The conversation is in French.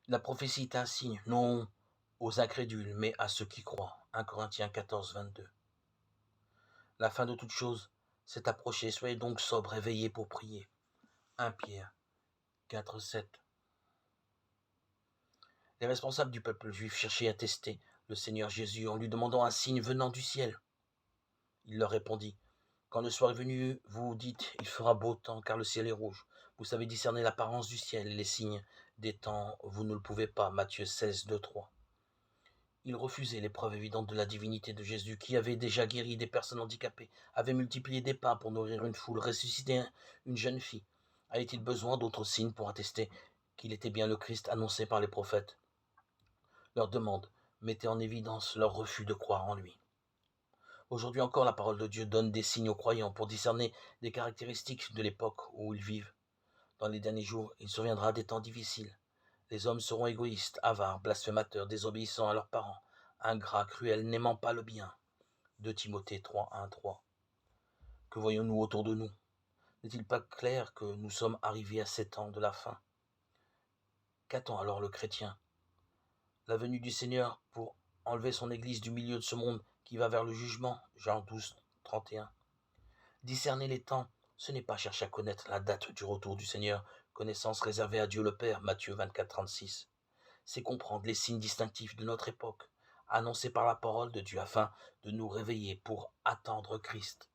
La prophétie est un signe, non aux incrédules, mais à ceux qui croient. 1 Corinthiens 14, 22. La fin de toute chose s'est approchée, soyez donc sobres et veillez pour prier. 1 Pierre 4, 7. Les responsables du peuple juif cherchaient à tester le Seigneur Jésus en lui demandant un signe venant du ciel. Il leur répondit: quand le soir est venu, vous dites, il fera beau temps, car le ciel est rouge. Vous savez discerner l'apparence du ciel et les signes des temps, vous ne le pouvez pas. Matthieu 16, 2, 3. Il refusait les preuves évidentes de la divinité de Jésus, qui avait déjà guéri des personnes handicapées, avait multiplié des pains pour nourrir une foule, ressuscité une jeune fille. Avait-il besoin d'autres signes pour attester qu'il était bien le Christ annoncé par les prophètes? Leur demande mettait en évidence leur refus de croire en lui. Aujourd'hui encore, la parole de Dieu donne des signes aux croyants pour discerner les caractéristiques de l'époque où ils vivent. Dans les derniers jours, il surviendra des temps difficiles. Les hommes seront égoïstes, avares, blasphémateurs, désobéissants à leurs parents, ingrats, cruels, n'aimant pas le bien. 2 Timothée 3, 1, 3. Que voyons-nous autour de nous? N'est-il pas clair que nous sommes arrivés à 7 ans de la fin? Qu'attend alors le chrétien? La venue du Seigneur pour enlever son Église du milieu de ce monde qui va vers le jugement. Jean 12, 31. Discerner les temps, ce n'est pas chercher à connaître la date du retour du Seigneur, connaissance réservée à Dieu le Père, Matthieu 24, 36. C'est comprendre les signes distinctifs de notre époque, annoncés par la parole de Dieu afin de nous réveiller pour attendre Christ.